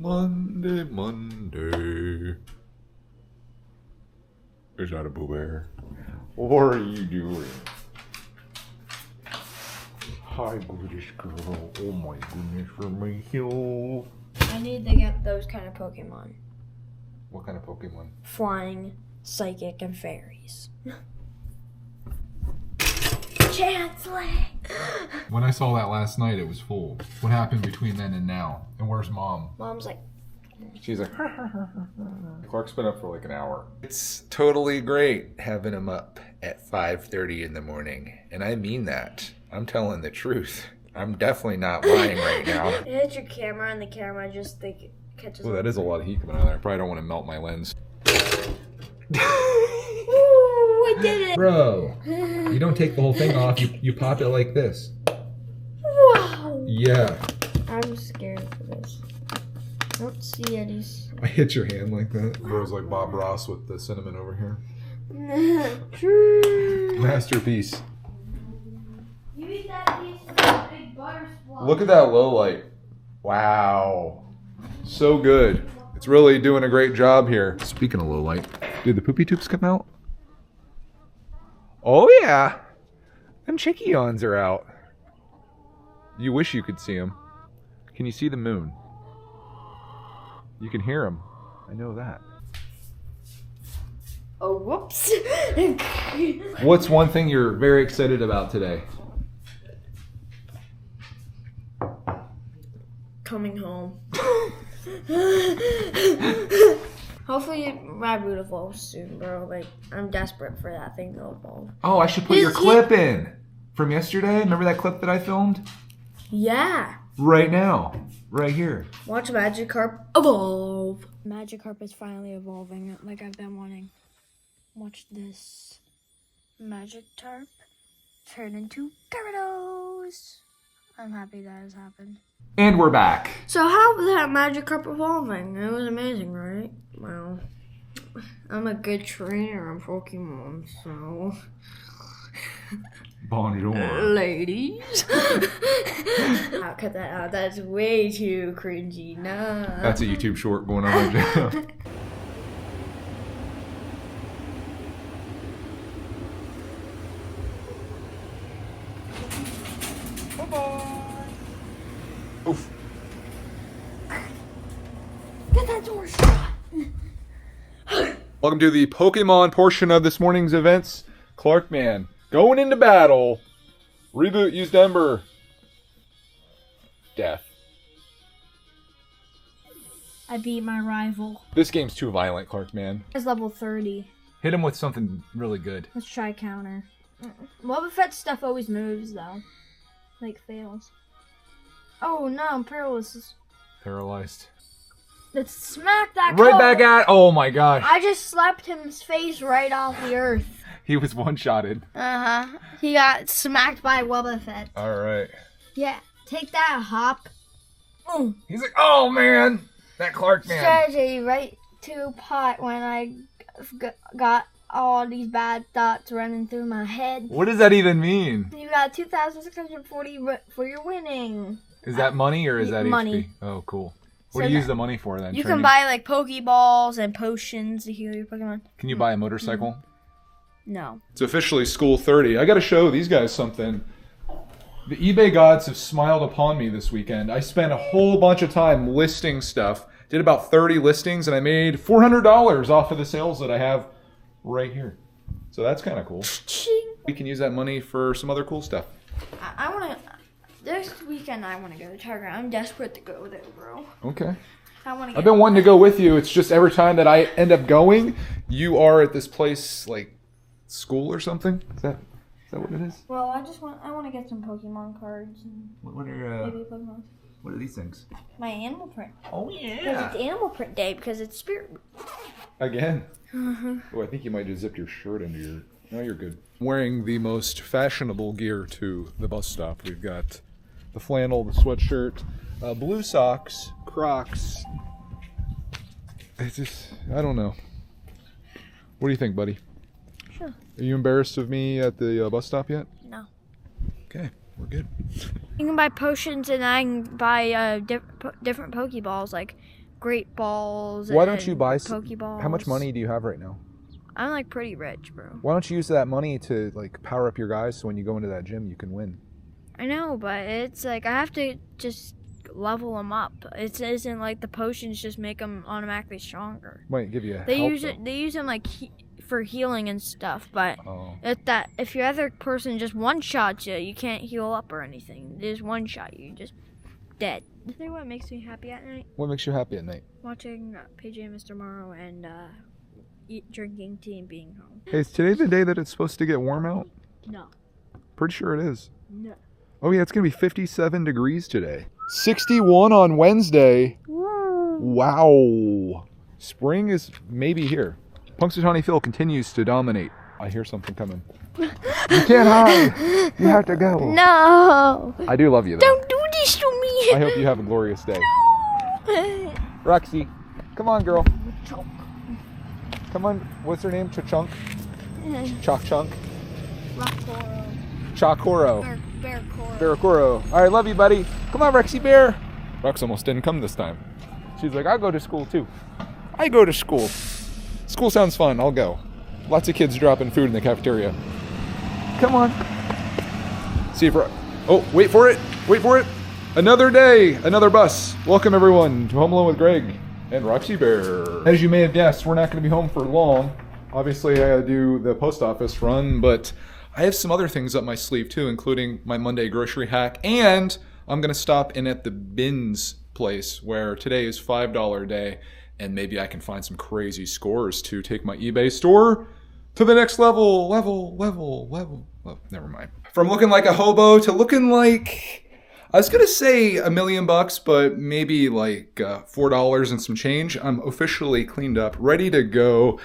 Monday, Monday. Is that a Boo Bear? What are you doing? Hi, British girl. Oh my goodness, for me, yo. I need to get those kind of Pokemon. What kind of Pokemon? Flying, psychic, and fairies. Chancellor! When I saw that last night, it was full. What happened between then and now? And where's Mom? Mom's like... She's like... Clark's been up for like an hour. It's totally great having him up at 5:30 in the morning. And I mean that. I'm telling the truth. I'm definitely not lying right now. It hits your camera and the camera just catches... Well, that is a lot of heat coming out of there. I probably don't want to melt my lens. Ooh, I did it! Bro, you don't take the whole thing off. You pop it like this. Wow! Yeah. I'm scared for this. I don't see any... I hit your hand like that. It was like Bob Ross with the cinnamon over here. Masterpiece. You eat that piece of that big butter splot. Look at that low light. Wow. So good. It's really doing a great job here. Speaking of low light, did the poopy tubes come out? Oh yeah. Them chickions are out. You wish you could see them. Can you see the moon? You can hear them. I know that. Oh, whoops. What's one thing you're very excited about today? Coming home. Hopefully my boot evolves soon, bro. Like, I'm desperate for that thing to evolve. Oh, I should put your clip in from yesterday. Remember that clip that I filmed? Yeah. Right now. Right here. Watch Magikarp evolve. Magikarp is finally evolving like I've been wanting. Watch this. Magikarp turn into Gyarados. I'm happy that has happened. And we're back. So how was that Magikarp evolving? It was amazing, right? Well, I'm a good trainer on Pokemon, so... Bonjour. Ladies. I'll cut that out. That's way too cringy. No. That's a YouTube short going on right now. Bye-bye. Oof. Get that door shut. Welcome to the Pokemon portion of this morning's events. Clark Man, going into battle. Reboot, used Ember. Death. I beat my rival. This game's too violent, Clark Man. It's level 30. Hit him with something really good. Let's try counter. Wobbuffet stuff always moves, though. Like, fails. Oh, no, I'm paralyzed. Paralyzed. Let's smack that Right cone. back at... Oh my gosh. I just slapped his face right off the earth. He was one-shotted. Uh-huh. He got smacked by Wobbuffet. Alright. Yeah, take that, Hop. Ooh. He's like, oh man! That Clark Man. Strategy right to pot when I got all these bad thoughts running through my head. What does that even mean? You got 2,640 for your winning. Is that money or is that money. HP? Oh, cool. What So do you use the money for then? You Training? can buy like Pokeballs and potions to heal your Pokemon. Can you buy a motorcycle? No. It's officially School 30. I gotta show these guys something. The eBay gods have smiled upon me this weekend. I spent a whole bunch of time listing stuff. Did about 30 listings and I made $400 off of the sales that I have right here. So that's kind of cool. We can use that money for some other cool stuff. I want to... This weekend I want to go to Target. I'm desperate to go there, bro. Okay. I want to I've been wanting to go with you. It's just every time that I end up going, you are at this place, like, school or something? Is that what it is? Well, I want to get some Pokemon cards and What are maybe Pokemon. what are these things? My animal print. Oh Because it's animal print day because it's spirit. Again. Oh, I think you might just zip your shirt into your... No, you're good. Wearing the most fashionable gear to the bus stop. We've got the flannel, the sweatshirt, blue socks, Crocs. It's just, I don't know. What do you think, buddy? Sure. Are you embarrassed of me at the bus stop yet? No. Okay, we're good. You can buy potions and I can buy different Pokeballs like great balls. Why don't you buy Pokeballs. How much money do you have right now? I'm like pretty rich, bro. Why don't you use that money to like power up your guys so when you go into that gym you can win? I know, but it's like I have to just level them up. It isn't like the potions just make them automatically stronger. Might give you a They help, use it. They use them like for healing and stuff. But Oh. if your other person just one shots you, you can't heal up or anything. There's one shot, you just dead. You know what makes me happy at night? What makes you happy at night? Watching PJ and Mr. Morrow and drinking tea and being home. Hey, is today the day that it's supposed to get warm out? No. Pretty sure it is. No. Oh yeah, it's gonna be 57 degrees today. 61 on Wednesday. Wow. Spring is maybe here. Punxsutawney Phil continues to dominate. I hear something coming. You can't hide. You have to go. No. I do love you though. Don't do this to me. I hope you have a glorious day. Roxy, come on, girl. Come on. What's her name? Chunk? Chalk Chunk? Chakoro. Bearcoro. All right, love you, buddy. Come on, Rexy Bear. Rex almost didn't come this time. She's like, I go to school too. I go to school. School sounds fun. I'll go. Lots of kids dropping food in the cafeteria. Come on. See if oh, wait for it. Wait for it. Another day, another bus. Welcome everyone to Home Alone with Greg and Roxy Bear. As you may have guessed, we're not going to be home for long. Obviously, I gotta do the post office run, but I have some other things up my sleeve too, including my Monday grocery hack, and I'm gonna stop in at the bins place where today is $5 day, and maybe I can find some crazy scores to take my eBay store to the next level. Never mind. From looking like a hobo to looking like, I was gonna say $1 million, but maybe like $4 and some change. I'm officially cleaned up, ready to go.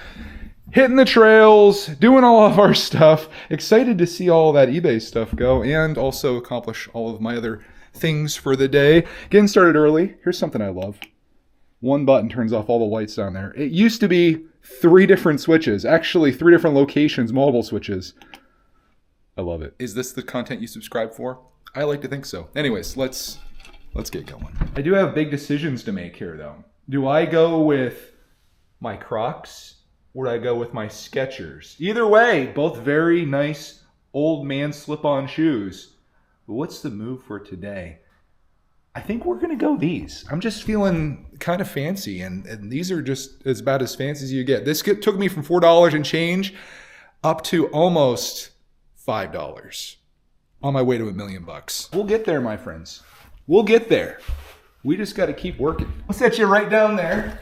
Hitting the trails, doing all of our stuff. Excited to see all that eBay stuff go and also accomplish all of my other things for the day. Getting started early. Here's something I love. One button turns off all the lights down there. It used to be 3 different switches. Actually, 3 different locations, multiple switches. I love it. Is this the content you subscribe for? I like to think so. Anyways, let's get going. I do have big decisions to make here though. Do I go with my Crocs? Or I go with my Skechers? Either way, both very nice old man slip-on shoes. But what's the move for today? I think we're gonna go these. I'm just feeling kind of fancy, and these are just as about as fancy as you get. This took me from $4 and change up to almost $5 on my way to $1 million. We'll get there, my friends. We'll get there. We just gotta keep working. I'll set you right down there.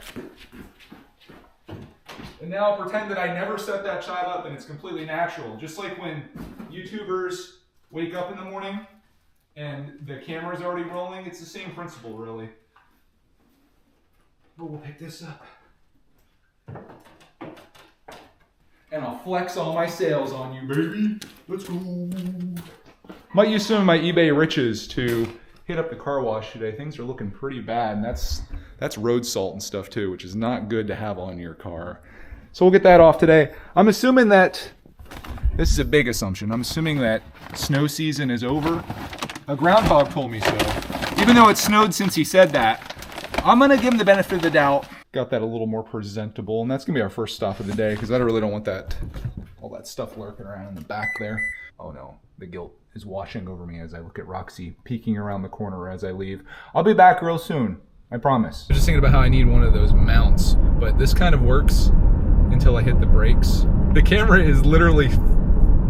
And now I'll pretend that I never set that child up and it's completely natural. Just like when YouTubers wake up in the morning and the camera's already rolling, it's the same principle, really. But we'll pick this up. And I'll flex all my sales on you, baby. Let's go. Might use some of my eBay riches to hit up the car wash today. Things are looking pretty bad, and that's road salt and stuff too, which is not good to have on your car. So we'll get that off today. I'm assuming that, this is a big assumption, I'm assuming that snow season is over. A groundhog told me so. Even though it snowed since he said that, I'm gonna give him the benefit of the doubt. Got that a little more presentable, and that's gonna be our first stop of the day, because I really don't want all that stuff lurking around in the back there. Oh no, the guilt is washing over me as I look at Roxy peeking around the corner as I leave. I'll be back real soon, I promise. I'm just thinking about how I need one of those mounts, but this kind of works until I hit the brakes. The camera is literally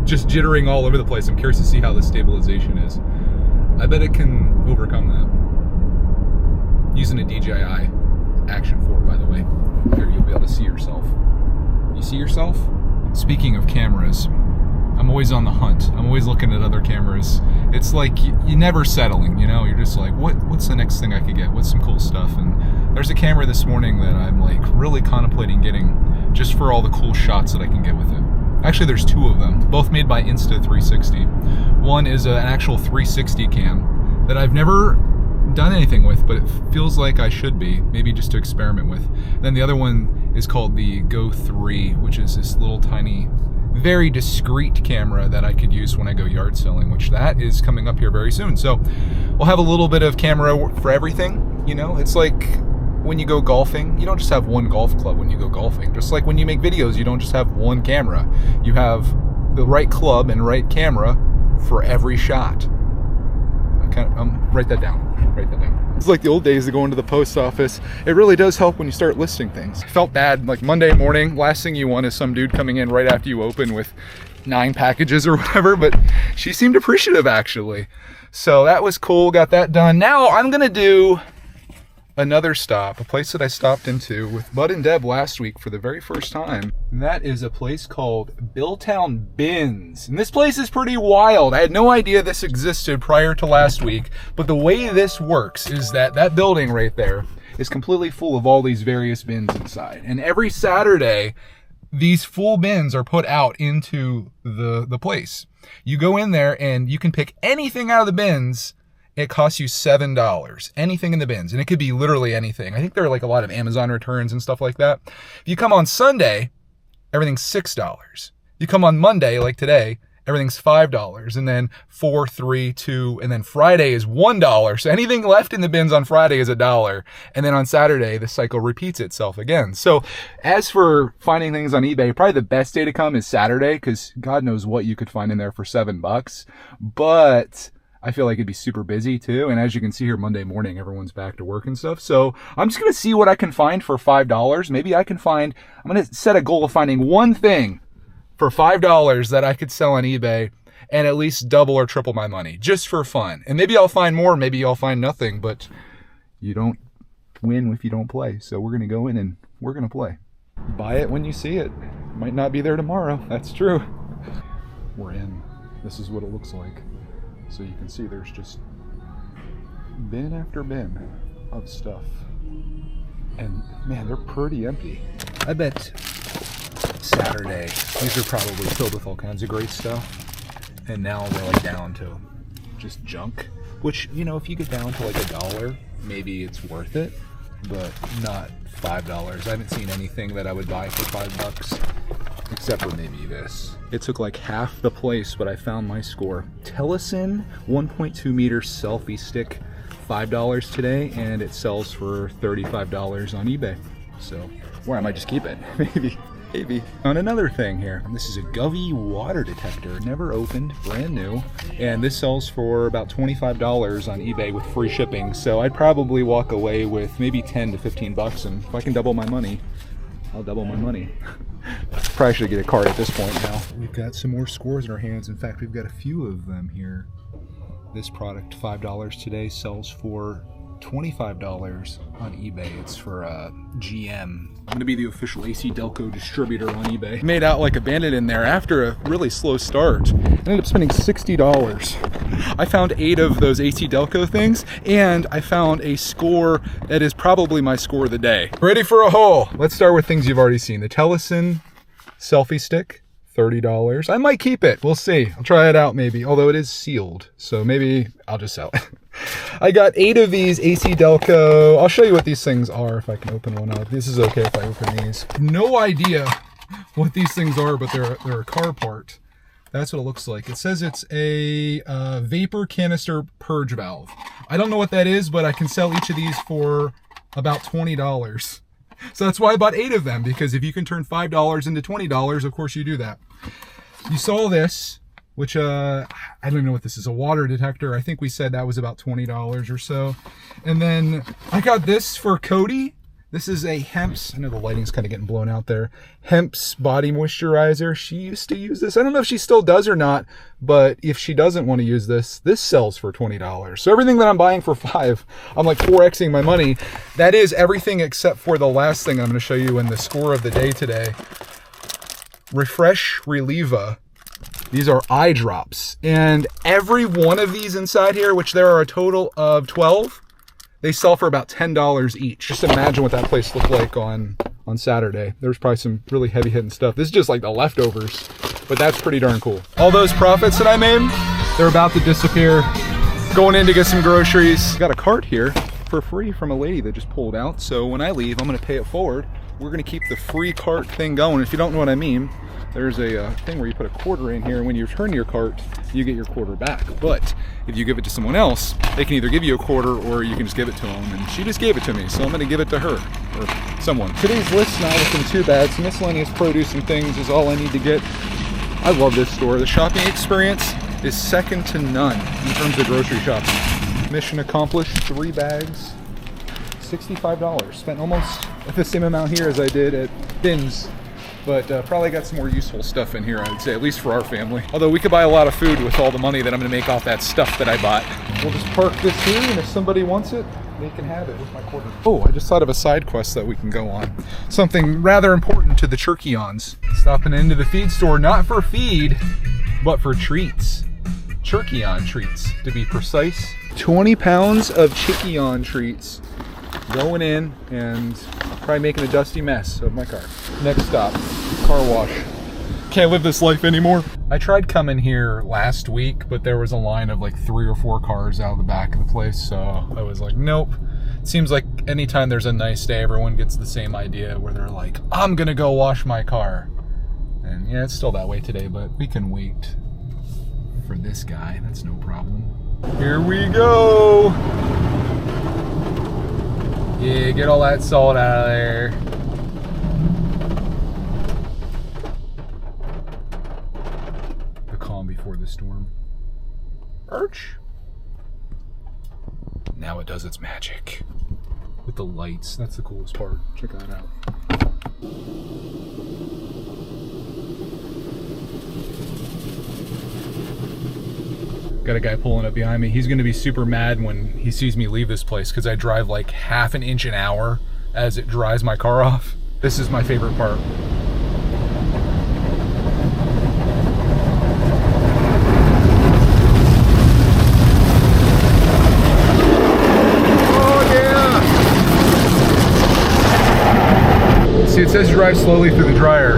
just jittering all over the place. I'm curious to see how the stabilization is. I bet it can overcome that. Using a DJI Action 4, by the way. Here, you'll be able to see yourself. You see yourself? Speaking of cameras, I'm always on the hunt. I'm always looking at other cameras. It's like you're never settling, you know? You're just like, what's the next thing I could get? What's some cool stuff? And there's a camera this morning that I'm like really contemplating getting just for all the cool shots that I can get with it. Actually, there's 2 of them, both made by Insta360. One is an actual 360 cam that I've never done anything with, but it feels like I should be, maybe just to experiment with. And then the other one is called the Go 3, which is this little tiny, very discreet camera that I could use when I go yard selling, which that is coming up here very soon. So we'll have a little bit of camera for everything, you know? It's like when you go golfing, you don't just have one golf club when you go golfing. Just like when you make videos, you don't just have one camera. You have the right club and right camera for every shot. Write that down. Write that down. It's like the old days of going to the post office. It really does help when you start listing things. I felt bad, like Monday morning, last thing you want is some dude coming in right after you open with 9 packages or whatever, but she seemed appreciative actually. So that was cool, got that done. Now I'm gonna do another stop, a place that I stopped into with Bud and Deb last week for the very first time. And that is a place called Billtown Bins. And this place is pretty wild. I had no idea this existed prior to last week, but the way this works is that that building right there is completely full of all these various bins inside. And every Saturday, these full bins are put out into the place. You go in there and you can pick anything out of the bins. It costs you $7, anything in the bins. And it could be literally anything. I think there are like a lot of Amazon returns and stuff like that. If you come on Sunday, everything's $6. You come on Monday, like today, everything's $5. And then 4, 3, 2, and then Friday is $1. So anything left in the bins on Friday is $1. And then on Saturday, the cycle repeats itself again. So as for finding things on eBay, probably the best day to come is Saturday, because God knows what you could find in there for $7. But I feel like it'd be super busy too. And as you can see here, Monday morning, everyone's back to work and stuff. So I'm just going to see what I can find for $5. Maybe I can find, I'm going to set a goal of finding one thing for $5 that I could sell on eBay and at least double or triple my money just for fun. And maybe I'll find more, maybe I'll find nothing, but you don't win if you don't play. So we're going to go in and we're going to play. Buy it when you see it. Might not be there tomorrow. That's true. We're in. This is what it looks like. So you can see there's just bin after bin of stuff. And man, they're pretty empty. I bet Saturday, these are probably filled with all kinds of great stuff. And now they're like down to just junk. Which, you know, if you get down to like $1, maybe it's worth it. But not $5. I haven't seen anything that I would buy for $5. Except for maybe this. It took like half the place, but I found my score. Tellison 1.2 meter selfie stick, $5 today, and it sells for $35 on eBay. So, or I might just keep it, maybe. On another thing here, this is a Govee water detector, never opened, brand new, and this sells for about $25 on eBay with free shipping. So I'd probably walk away with maybe 10 to 15 bucks, and if I can double my money, I'll double my money. Probably should get a card at this point now. We've got some more scores in our hands. In fact, we've got a few of them here. This product, $5 today, sells for $25 on eBay. It's for GM. I'm going to be the official AC Delco distributor on eBay. Made out like a bandit in there after a really slow start. Ended up spending $60. I found 8 of those AC Delco things, and I found a score that is probably my score of the day. Ready for a haul. Let's start with things you've already seen. The Tellison selfie stick, $30. I might keep it. We'll see. I'll try it out maybe, although it is sealed. So maybe I'll just sell it. I got 8 of these AC Delco. I'll show you what these things are if I can open one up. This is okay if I open these. No idea what these things are, but they're a car part. That's what it looks like. It says it's a vapor canister purge valve. I don't know what that is, but I can sell each of these for about $20. So that's why I bought 8 of them, because if you can turn $5 into $20, of course you do that. You saw this, which I don't even know what this is, a water detector. I think we said that was about $20 or so. And then I got this for Cody. This is a Hemp's, I know the lighting's kind of getting blown out there, Hemp's body moisturizer. She used to use this. I don't know if she still does or not, but if she doesn't want to use this, this sells for $20. So everything that I'm buying for $5, I'm like 4Xing my money. That is everything except for the last thing I'm going to show you in the score of the day today. Refresh Relieva. These are eye drops. And every one of these inside here, which there are a total of 12, they sell for about $10 each. Just imagine what that place looked like on Saturday. There's probably some really heavy hitting stuff. This is just like the leftovers, but that's pretty darn cool. All those profits that I made, they're about to disappear. Going in to get some groceries. Got a cart here for free from a lady that just pulled out. So when I leave, I'm gonna pay it forward. We're gonna keep the free cart thing going. If you don't know what I mean, there's a thing where you put a quarter in here, and when you return your cart, you get your quarter back. But if you give it to someone else, they can either give you a quarter or you can just give it to them. And she just gave it to me, so I'm going to give it to her or someone. Today's list's not looking too bad. Some miscellaneous produce and things is all I need to get. I love this store. The shopping experience is second to none in terms of grocery shopping. Mission accomplished. 3 bags, $65. Spent almost the same amount here as I did at Bin's. But probably got some more useful stuff in here, I would say, at least for our family. Although we could buy a lot of food with all the money that I'm gonna make off that stuff that I bought. We'll just park this here, and if somebody wants it, they can have it with my quarter. Oh, I just thought of a side quest that we can go on. Something rather important to the Turkeyons. Stopping into the feed store, not for feed, but for treats. Turkeyon treats, to be precise. 20 pounds of Chickeyon treats going in and probably making a dusty mess of my car. Next stop, car wash. Can't live this life anymore. I tried coming here last week, but there was a line of like 3 or 4 cars out of the back of the place, so I was like, nope. It seems like anytime there's a nice day, everyone gets the same idea where they're like, I'm gonna go wash my car. And yeah, it's still that way today, but we can wait for this guy. That's no problem. Here we go. Yeah, get all that salt out of there. The calm before the storm. Arch. Now it does its magic. With the lights. That's the coolest part. Check that out. Got a guy pulling up behind me. He's gonna be super mad when he sees me leave this place because I drive like half an inch an hour as it dries my car off. This is my favorite part. Oh yeah! See, it says drive slowly through the dryer.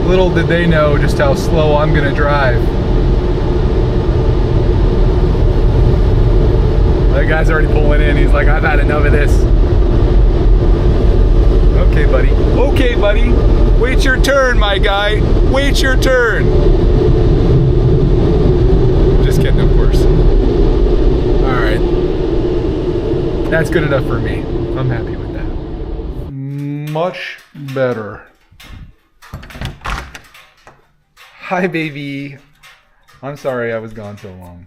Little did they know just how slow I'm gonna drive. The guy's already pulling in. He's like, I've had enough of this. Okay, buddy. Okay, buddy. Wait your turn, my guy. Wait your turn. Just kidding, of course. All right. That's good enough for me. I'm happy with that. Much better. Hi, baby. I'm sorry I was gone so long.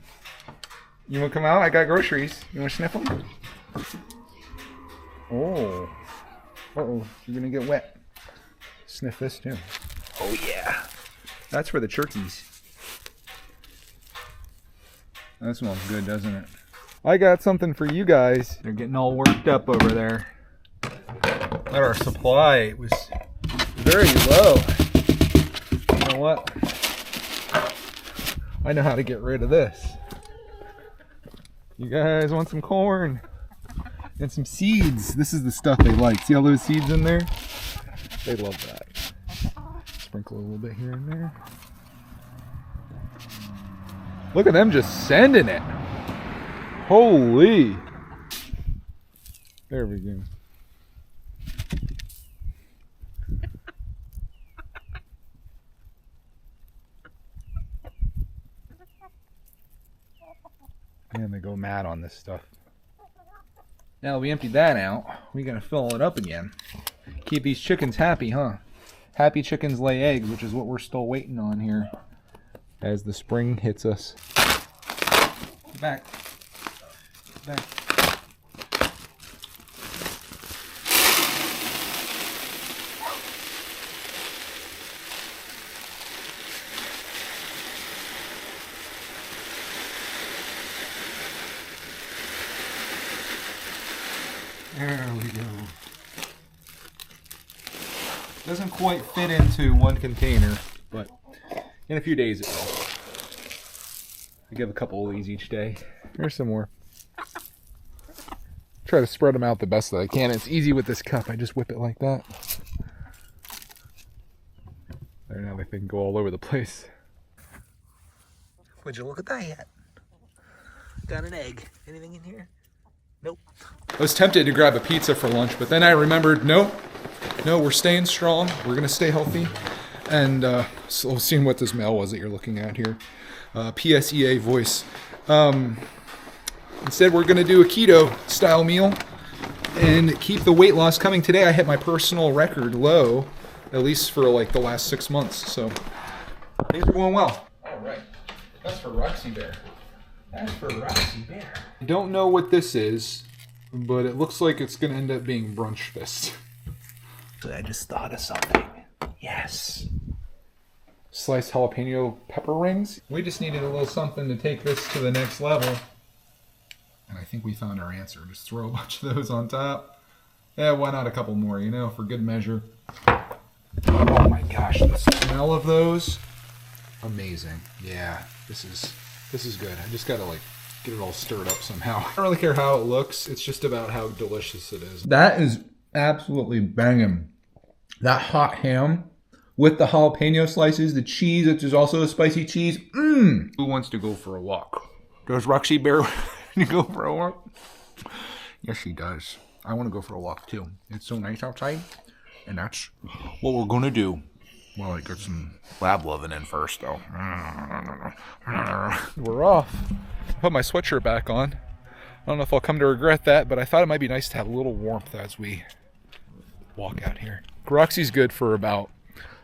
You want to come out? I got groceries. You want to sniff them? Oh. Uh-oh. You're going to get wet. Sniff this too. Oh, yeah. That's for the turkeys. That smells good, doesn't it? I got something for you guys. They're getting all worked up over there. That our supply was very low. You know what? I know how to get rid of this. You guys want some corn and some seeds? This is the stuff they like. See all those seeds in there? They love that. Sprinkle a little bit here and there. Look at them just sending it. Holy. There we go. And they go mad on this stuff. Now that we emptied that out, we're gonna fill it up again. Keep these chickens happy, huh? Happy chickens lay eggs, which is what we're still waiting on here as the spring hits us. Get back. Get back. There we go. Doesn't quite fit into one container, but in a few days it will. I give a couple of these each day. Here's some more. Try to spread them out the best that I can. It's easy with this cup. I just whip it like that. There, now they can go all over the place. Would you look at that yet? Got an egg. Anything in here? Nope. I was tempted to grab a pizza for lunch, but then I remembered, no, we're staying strong. We're going to stay healthy. And so seeing what this mail was that you're looking at here. PSEA voice. Instead, we're going to do a keto style meal and keep the weight loss coming. Today, I hit my personal record low, at least for like the last 6 months. So things are going well. All right. That's for Roxy Bear. That's for Roxy Bear. I don't know what this is, but it looks like it's going to end up being brunch fist. I just thought of something. Yes. Sliced jalapeno pepper rings. We just needed a little something to take this to the next level. And I think we found our answer. Just throw a bunch of those on top. Yeah, why not a couple more, you know, for good measure. Oh my gosh, the smell of those. Amazing. Yeah, this is good. I just gotta like get it all stirred up somehow. I don't really care how it looks. It's just about how delicious it is. That is absolutely banging. That hot ham with the jalapeno slices, the cheese, which is also a spicy cheese. Who wants to go for a walk? Does Roxy Bear want to go for a walk? Yes, she does. I want to go for a walk too. It's so nice outside, and that's what we're going to do. Well, I get some lab loving in first, though. We're off. Put my sweatshirt back on. I don't know if I'll come to regret that, but I thought it might be nice to have a little warmth as we walk out here. Roxy's good for about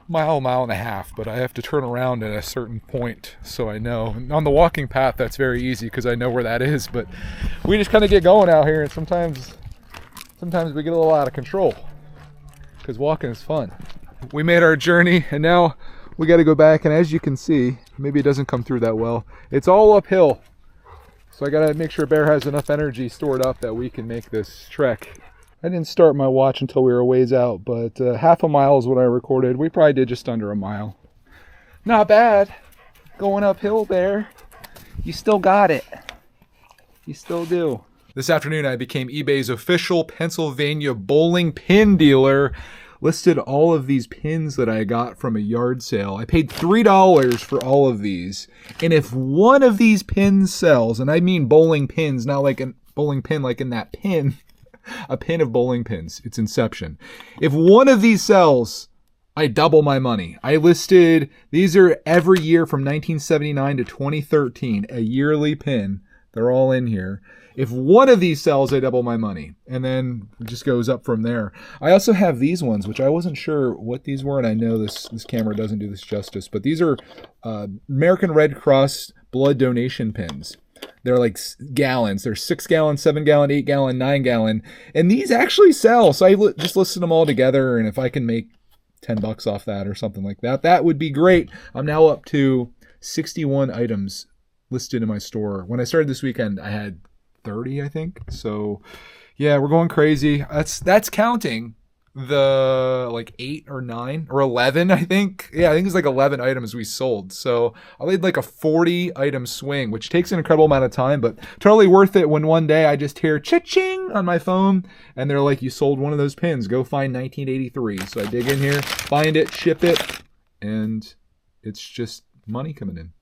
mile and a half, but I have to turn around at a certain point so I know. And on the walking path, that's very easy because I know where that is, but we just kind of get going out here, and sometimes we get a little out of control because walking is fun. We made our journey, and now we got to go back, and as you can see, maybe it doesn't come through that well, it's all uphill, so I got to make sure Bear has enough energy stored up that we can make this trek. I didn't start my watch until we were a ways out, but half a mile is what I recorded. We probably did just under a mile. Not bad. Going uphill, Bear. You still got it. You still do. This afternoon, I became eBay's official Pennsylvania bowling pin dealer. Listed all of these pins that I got from a yard sale. I paid $3 for all of these. And if one of these pins sells, and I mean bowling pins, not like a bowling pin like in that pin, a pin of bowling pins. It's Inception. If one of these sells, I double my money. I listed, these are every year from 1979 to 2013, a yearly pin. They're all in here. If one of these sells, I double my money. And then it just goes up from there. I also have these ones, which I wasn't sure what these were, and I know this camera doesn't do this justice, but these are American Red Cross blood donation pins. They're like gallons. They're 6 gallon, 7 gallon, 8 gallon, 9 gallon. And these actually sell. So I just listed them all together. And if I can make $10 off that or something like that, that would be great. I'm now up to 61 items listed in my store. When I started this weekend, I had 30, I think. So yeah, we're going crazy. That's counting the like 8 or 9 or 11, I think. Yeah, I think it's like 11 items we sold. So I made like a 40 item swing, which takes an incredible amount of time, but totally worth it when one day I just hear cha-ching on my phone and they're like, you sold one of those pins, go find 1983. So I dig in here, find it, ship it, and it's just money coming in.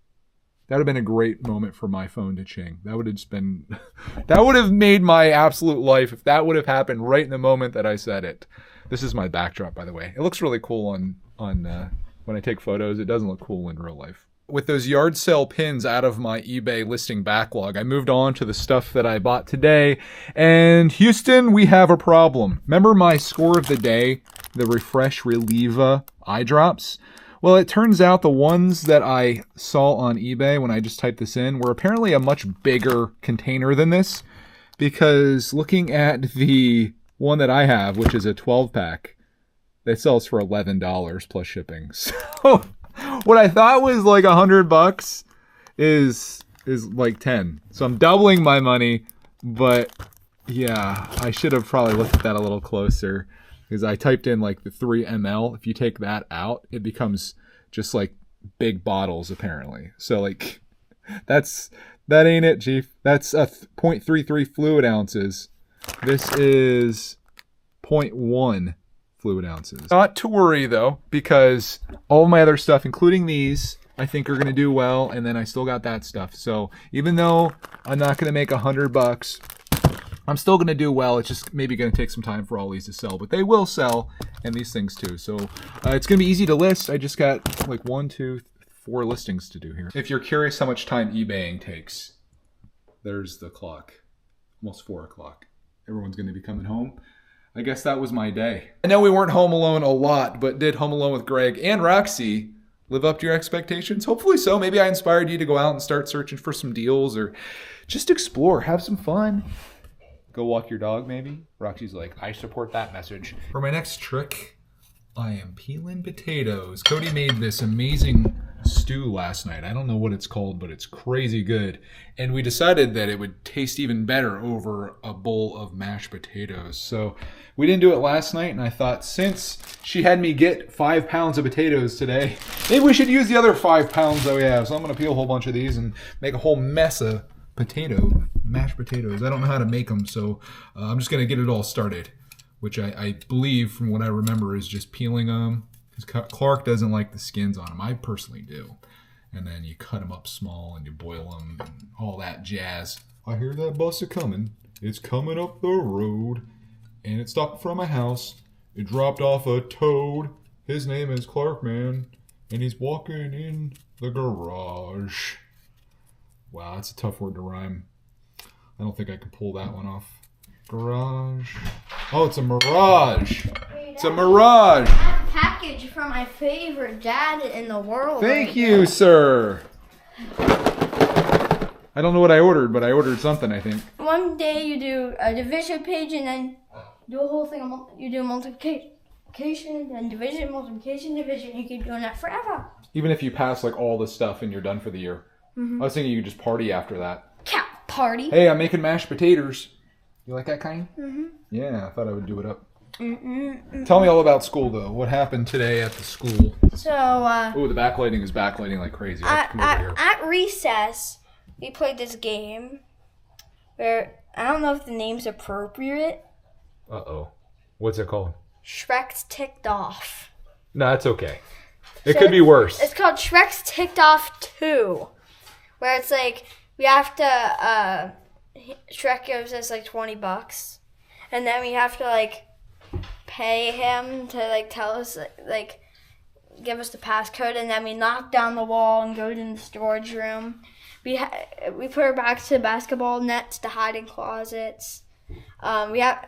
That would have been a great moment for my phone to ching. That would have just been, that would have made my absolute life if that would have happened right in the moment that I said it. This is my backdrop, by the way. It looks really cool on when I take photos. It doesn't look cool in real life. With those yard sale pins out of my eBay listing backlog, I moved on to the stuff that I bought today. And Houston, we have a problem. Remember my score of the day, the Refresh Relieva eye drops? Well, it turns out the ones that I saw on eBay when I just typed this in were apparently a much bigger container than this, because looking at the one that I have, which is a 12-pack, that sells for $11 plus shipping. So what I thought was like $100 is like 10. So I'm doubling my money, but yeah, I should have probably looked at that a little closer. Because I typed in like the 3 ml. If you take that out, it becomes just like big bottles apparently. So like that ain't it, Chief. That's a 0.33 fluid ounces. This is 0.1 fluid ounces. Not to worry though, because all my other stuff, including these, I think are going to do well. And then I still got that stuff. So even though I'm not going to make $100, I'm still going to do well. It's just maybe going to take some time for all these to sell, but they will sell, and these things too. So it's going to be easy to list. I just got like 1, 2, 4 listings to do here. If you're curious how much time eBaying takes, there's the clock. Almost 4 o'clock. Everyone's going to be coming home. I guess that was my day. I know we weren't home alone a lot, but did Home Alone with Greg and Roxy live up to your expectations? Hopefully so. Maybe I inspired you to go out and start searching for some deals or just explore, have some fun. Go walk your dog maybe. Roxy's like, I support that message. For my next trick, I am peeling potatoes. Cody made this amazing stew last night. I don't know what it's called, but it's crazy good. And we decided that it would taste even better over a bowl of mashed potatoes. So we didn't do it last night, and I thought since she had me get 5 pounds of potatoes today, maybe we should use the other 5 pounds that we have. So I'm going to peel a whole bunch of these and make a whole mess of mashed potatoes. I don't know how to make them, so I'm just going to get it all started, which I believe from what I remember is just peeling them. Clark doesn't like the skins on them. I personally do. And then you cut them up small and you boil them and all that jazz. I hear that bus a-coming. It's coming up the road. And it stopped in front of my house. It dropped off a toad. His name is Clark, man. And he's walking in the garage. Wow, that's a tough word to rhyme. I don't think I can pull that one off. Garage. Oh, it's a mirage. It's a mirage. Package from my favorite dad in the world. Thank you, sir. I don't know what I ordered, but I ordered something, I think. One day you do a division page and then do a whole thing. You do multiplication, then division, multiplication, division. You keep doing that forever. Even if you pass like all this stuff and you're done for the year. I was thinking you could just party after that. Cat party. Hey, I'm making mashed potatoes. You like that kind? Yeah, I thought I would do it up. Tell me all about school, though. What happened today at the school? So, oh, the backlighting is backlighting like crazy. I have to come over here. At recess, we played this game where I don't know if the name's appropriate. Uh-oh. What's it called? Shrek's Ticked Off. No, it's okay. It could be worse. It's called Shrek's Ticked Off 2, where it's like we have to, Shrek gives us like $20, and then we have to like pay him to like tell us like give us the passcode, and then we knock down the wall and go to the storage room. We put her back to basketball nets to hide in closets. We have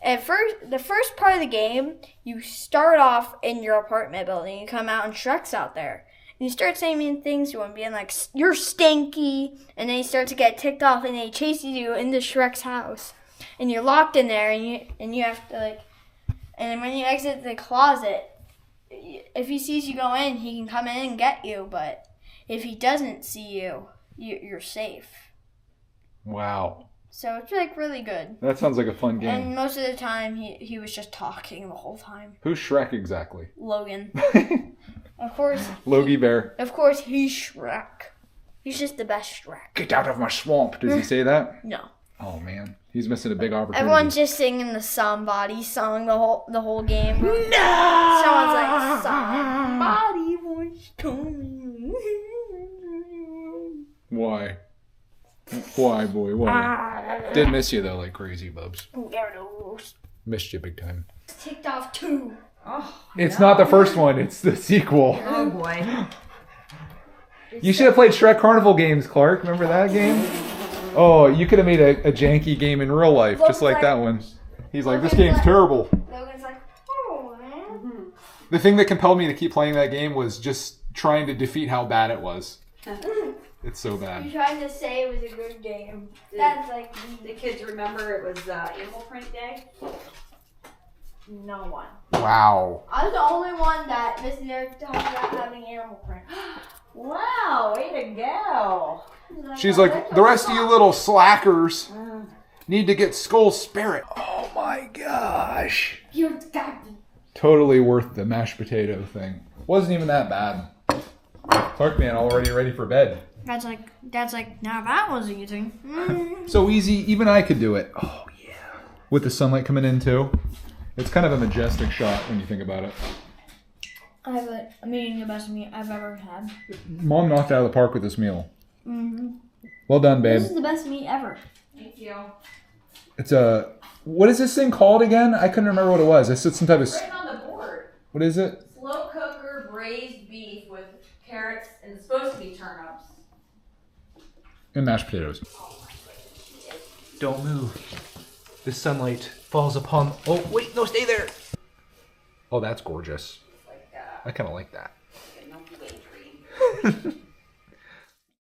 the first part of the game. You start off in your apartment building. You come out and Shrek's out there. And you start saying mean things to him, being like, "You're stinky," and then he starts to get ticked off, and then he chases you into Shrek's house, and you're locked in there, and you have to like, and when you exit the closet, if he sees you go in, he can come in and get you, but if he doesn't see you, you're safe. Wow. So it's like really good. That sounds like a fun game. And most of the time, he was just talking the whole time. Who's Shrek exactly? Logan. Of course. Logie Bear. Of course, he's Shrek. He's just the best Shrek. Get out of my swamp. Does he say that? No. Oh man, he's missing a big opportunity. Everyone's just singing the Somebody song the whole game. No. Someone's like, somebody was coming. Why? Why, boy? Why? Did miss you though, like crazy, Bubs. Missed you big time. Ticked Off 2. Oh, it's not the first one, it's the sequel. Oh boy. You should have played Shrek Carnival games, Clark. Remember that game? Oh, you could have made a janky game in real life, just like that one. He's like, this game's terrible. Logan's like, oh, man. The thing that compelled me to keep playing that game was just trying to defeat how bad it was. It's so bad. You're trying to say it was a good game. That's like, the kids remember it was Animal Print Day? No one. Wow. I was the only one that Mrs. Eric talked about having animal print. Wow, way to go. She's like, the rest of you little slackers need to get Skull Spirit. Oh my gosh. You got me. Totally worth the mashed potato thing. Wasn't even that bad. Clark man already ready for bed. Dad's like, now that was easy. So easy, even I could do it. Oh yeah. With the sunlight coming in too. It's kind of a majestic shot when you think about it. I'm eating the best meat I've ever had. Mom knocked out of the park with this meal. Well done, babe. This is the best meat ever. Thank you. It's a, what is this thing called again? I couldn't remember what it was. It's some type of, Written on the board. what is it? Slow cooker braised beef with carrots and it's supposed to be turnips. And mashed potatoes. Don't move. The sunlight falls upon. Oh, wait, no, stay there. Oh, that's gorgeous. Like I kind of like that. a Milky Way dream.